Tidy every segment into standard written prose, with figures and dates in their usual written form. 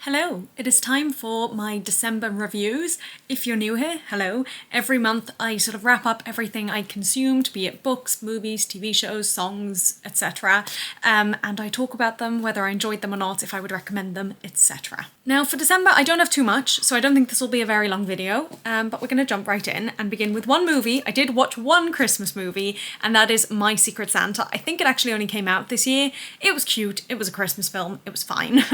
Hello, it is time for my December reviews. If you're new here, hello. Every month I sort of wrap up everything I consumed, be it books, movies, TV shows, songs, etc. And I talk about them, whether I enjoyed them or not, if I would recommend them, etc. Now for December I don't have too much, so I don't think this will be a very long video, but we're going to jump right in and begin with one movie. I did watch one Christmas movie, and that is My Secret Santa. I think it actually only came out this year. It was cute, it was a Christmas film, it was fine.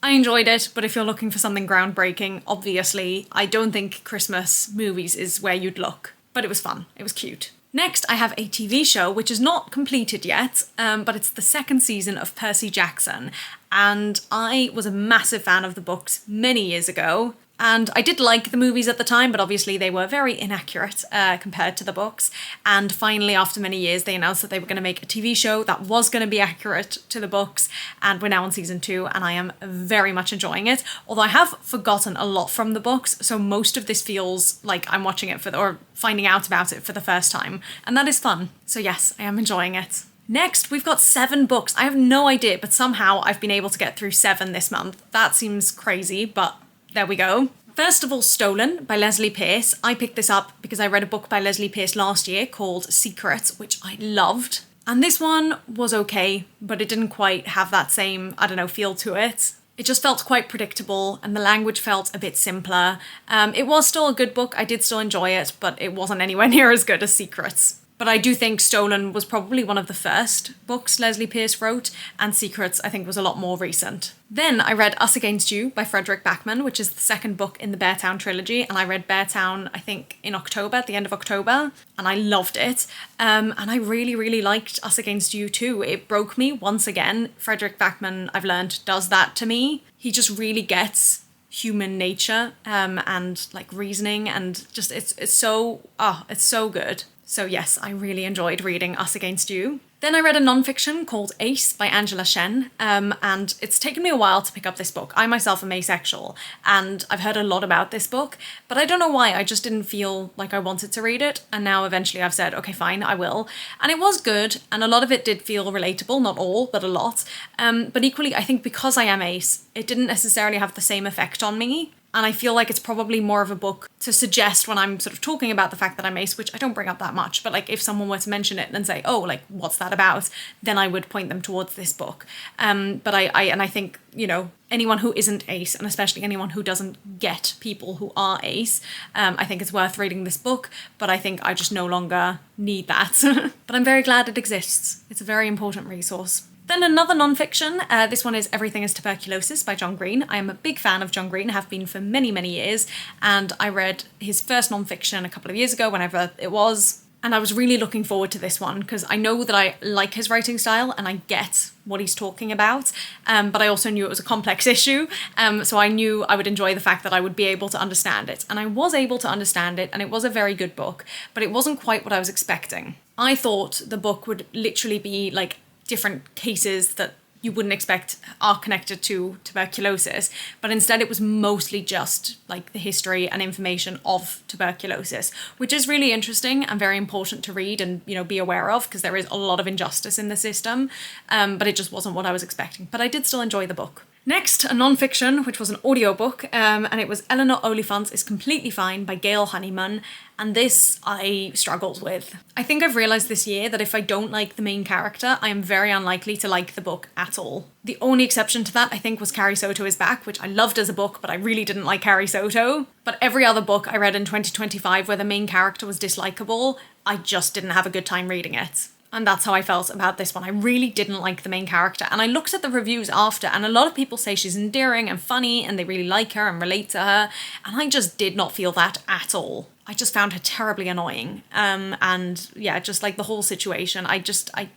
I enjoyed it, but if you're looking for something groundbreaking, obviously, I don't think Christmas movies is where you'd look. But it was fun. It was cute. Next, I have a TV show, which is not completed yet, but it's the second season of Percy Jackson. And I was a massive fan of the books many years ago. And I did like the movies at the time, but obviously they were very inaccurate compared to the books. And finally, after many years, they announced that they were going to make a TV show that was going to be accurate to the books. And we're now on season 2, and I am very much enjoying it. Although I have forgotten a lot from the books, so most of this feels like I'm watching it or finding out about it for the first time. And that is fun. So yes, I am enjoying it. Next, we've got 7 books. I have no idea, but somehow I've been able to get through 7 this month. That seems crazy, but there we go. First of all, Stolen by Leslie Pierce. I picked this up because I read a book by Leslie Pierce last year called Secrets, which I loved. And this one was okay, but it didn't quite have that same, feel to it. It just felt quite predictable, and the language felt a bit simpler. It was still a good book, I did still enjoy it, but it wasn't anywhere near as good as Secrets. But I do think Stolen was probably one of the first books Leslie Pierce wrote, and Secrets I think was a lot more recent. Then I read Us Against You by Frederick Backman, which is the second book in the Beartown trilogy, and I read Beartown I think in October, at the end of October, and I loved it. And I really, really liked Us Against You too. It broke me once again. Frederick Backman, I've learned, does that to me. He just really gets human nature and like reasoning, and just it's so good. So yes, I really enjoyed reading Us Against You. Then I read a non-fiction called Ace by Angela Shen, and it's taken me a while to pick up this book. I myself am asexual, and I've heard a lot about this book, but I don't know why, I just didn't feel like I wanted to read it, and now eventually I've said, okay fine, I will. And it was good, and a lot of it did feel relatable, not all, but a lot. But equally, I think because I am ace, it didn't necessarily have the same effect on me. And I feel like it's probably more of a book to suggest when I'm sort of talking about the fact that I'm ace, which I don't bring up that much, but like if someone were to mention it and say, oh, like what's that about? Then I would point them towards this book. But I think, anyone who isn't ace, and especially anyone who doesn't get people who are ace, I think it's worth reading this book, but I think I just no longer need that. But I'm very glad it exists. It's a very important resource. Then another non-fiction, this one is Everything is Tuberculosis by John Green. I am a big fan of John Green, have been for many, many years, and I read his first non-fiction a couple of years ago, whenever it was, and I was really looking forward to this one, because I know that I like his writing style, and I get what he's talking about, but I also knew it was a complex issue, so I knew I would enjoy the fact that I would be able to understand it, and I was able to understand it, and it was a very good book, but it wasn't quite what I was expecting. I thought the book would literally be like different cases that you wouldn't expect are connected to tuberculosis, but instead it was mostly just like the history and information of tuberculosis, which is really interesting and very important to read and be aware of, because there is a lot of injustice in the system, but it just wasn't what I was expecting. But I did still enjoy the book. Next, a non-fiction, which was an audiobook, and it was Eleanor Oliphant's Is Completely Fine by Gail Honeyman, and this I struggled with. I think I've realised this year that if I don't like the main character, I am very unlikely to like the book at all. The only exception to that, I think, was Carrie Soto is Back, which I loved as a book, but I really didn't like Carrie Soto. But every other book I read in 2025 where the main character was dislikable, I just didn't have a good time reading it. And that's how I felt about this one. I really didn't like the main character. And I looked at the reviews after, and a lot of people say she's endearing and funny, and they really like her and relate to her. And I just did not feel that at all. I just found her terribly annoying. And yeah, just like the whole situation,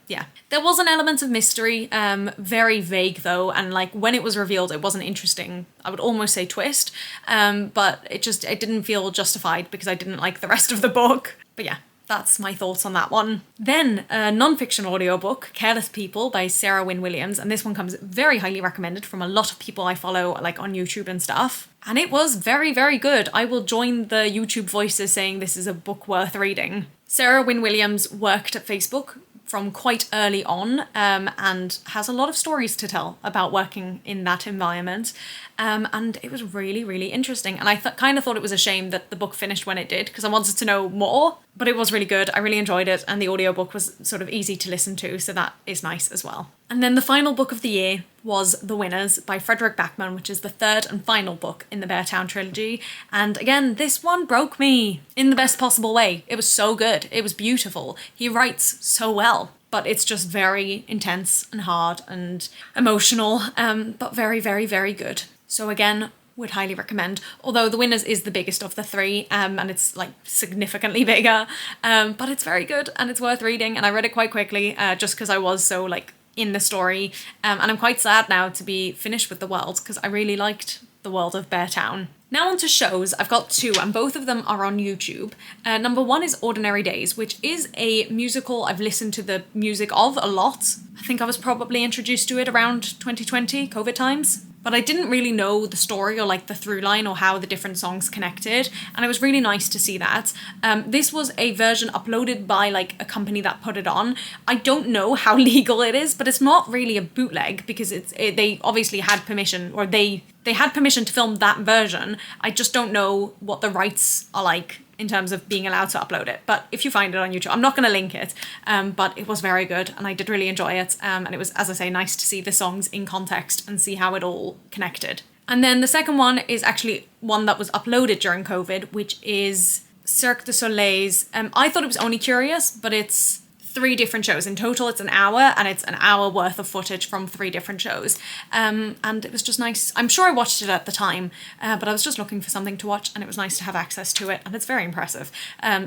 yeah. There was an element of mystery, very vague though. And like when it was revealed, it was an interesting, I would almost say twist. But it didn't feel justified because I didn't like the rest of the book. But yeah. That's my thoughts on that one. Then a non-fiction audiobook, Careless People by Sarah Wynne Williams, and this one comes very highly recommended from a lot of people I follow like on YouTube and stuff. And it was very, very good. I will join the YouTube voices saying this is a book worth reading. Sarah Wynne Williams worked at Facebook from quite early on, and has a lot of stories to tell about working in that environment. And it was really, really interesting. And I kind of thought it was a shame that the book finished when it did, because I wanted to know more, but it was really good. I really enjoyed it, and the audiobook was sort of easy to listen to, so that is nice as well. And then the final book of the year was The Winners by Frederick Backman, which is the third and final book in the Beartown trilogy. And again, this one broke me in the best possible way. It was so good. It was beautiful. He writes so well, but it's just very intense and hard and emotional, but very, very, very good. So again, would highly recommend, although The Winners is the biggest of the three, and it's like significantly bigger, but it's very good and it's worth reading, and I read it quite quickly, just because I was so like in the story, and I'm quite sad now to be finished with the world, because I really liked the world of Beartown. Now on to shows. I've got two, and both of them are on YouTube. Number one is Ordinary Days, which is a musical I've listened to the music of a lot. I think I was probably introduced to it around 2020, COVID times. But I didn't really know the story or like the through line or how the different songs connected, and it was really nice to see that. This was a version uploaded by like a company that put it on. I don't know how legal it is, but it's not really a bootleg, because they obviously had permission, or they had permission to film that version. I just don't know what the rights are like in terms of being allowed to upload it. But if you find it on YouTube, I'm not going to link it, but it was very good and I did really enjoy it. And it was, as I say, nice to see the songs in context and see how it all connected. And then the second one is actually one that was uploaded during COVID, which is Cirque du Soleil's. I thought it was only Curious, but it's 3 different shows. In total, it's an hour, and it's an hour worth of footage from 3 different shows. And it was just nice. I'm sure I watched it at the time, but I was just looking for something to watch, and it was nice to have access to it, and it's very impressive.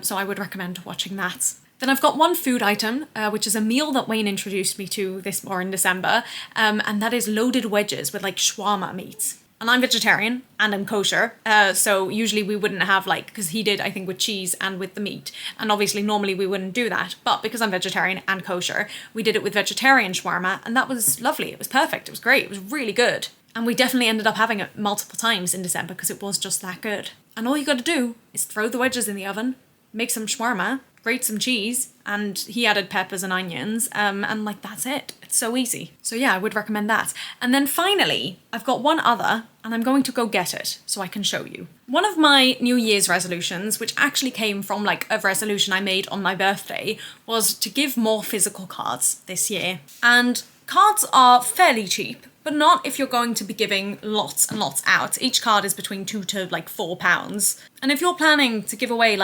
So I would recommend watching that. Then I've got one food item, which is a meal that Wayne introduced me to in December, and that is loaded wedges with like shawarma meat. And I'm vegetarian and I'm kosher, so usually we wouldn't have because he did, I think, with cheese and with the meat. And obviously normally we wouldn't do that, but because I'm vegetarian and kosher, we did it with vegetarian shawarma, and that was lovely. It was perfect. It was great. It was really good. And we definitely ended up having it multiple times in December because it was just that good. And all you got to do is throw the wedges in the oven, make some shawarma, grate some cheese, and he added peppers and onions, and that's it. It's so easy. So yeah, I would recommend that. And then finally, I've got one other, and I'm going to go get it so I can show you. One of my New Year's resolutions, which actually came from a resolution I made on my birthday, was to give more physical cards this year. And cards are fairly cheap, but not if you're going to be giving lots and lots out. Each card is between £2 to £4. And if you're planning to give away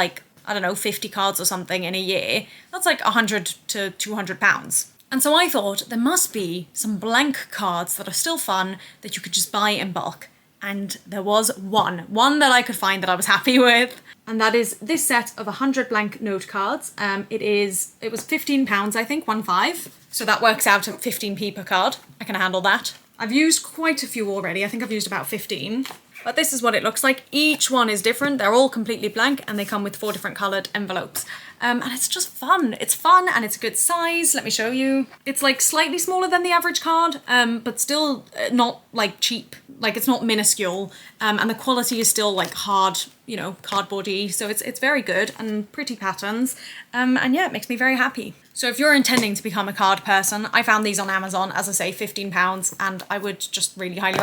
50 cards or something in a year, that's £100 to £200. And so I thought there must be some blank cards that are still fun that you could just buy in bulk. And there was one that I could find that I was happy with. And that is this set of 100 blank note cards. It was £15, I think, 15. So that works out at 15p per card. I can handle that. I've used quite a few already. I think I've used about 15. But this is what it looks like. Each one is different. They're all completely blank, and they come with 4 different coloured envelopes. And it's just fun. It's fun and it's a good size. Let me show you. It's slightly smaller than the average card, but still not cheap. It's not minuscule. And the quality is still hard, cardboardy. So it's very good and pretty patterns. And yeah, it makes me very happy. So if you're intending to become a card person, I found these on Amazon, as I say, £15, and I would just really highly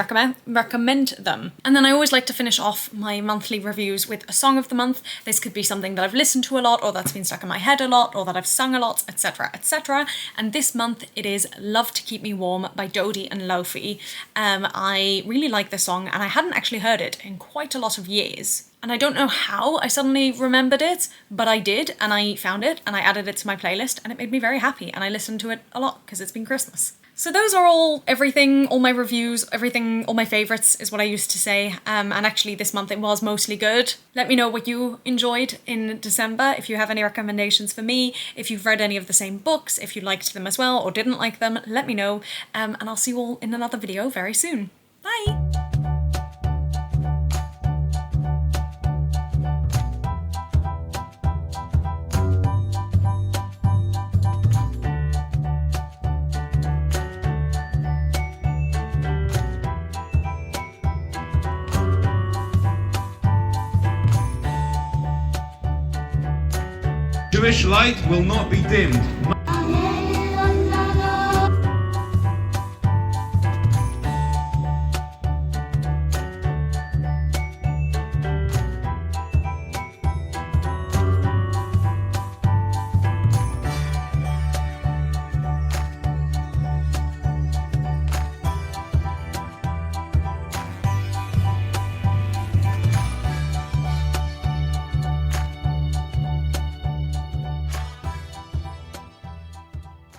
recommend them. And then I always like to finish off my monthly reviews with a song of the month. This could be something that I've listened to a lot, or that's been stuck in my head a lot, or that I've sung a lot, etc, etc. And this month it is Love to Keep Me Warm by Dodie and Lofi. I really like this song, and I hadn't actually heard it in quite a lot of years. And I don't know how I suddenly remembered it, but I did, and I found it, and I added it to my playlist, and it made me very happy, and I listened to it a lot, because it's been Christmas. So those are all my reviews, all my favourites is what I used to say, and actually this month it was mostly good. Let me know what you enjoyed in December, if you have any recommendations for me, if you've read any of the same books, if you liked them as well, or didn't like them, let me know, and I'll see you all in another video very soon. Bye! Jewish light will not be dimmed.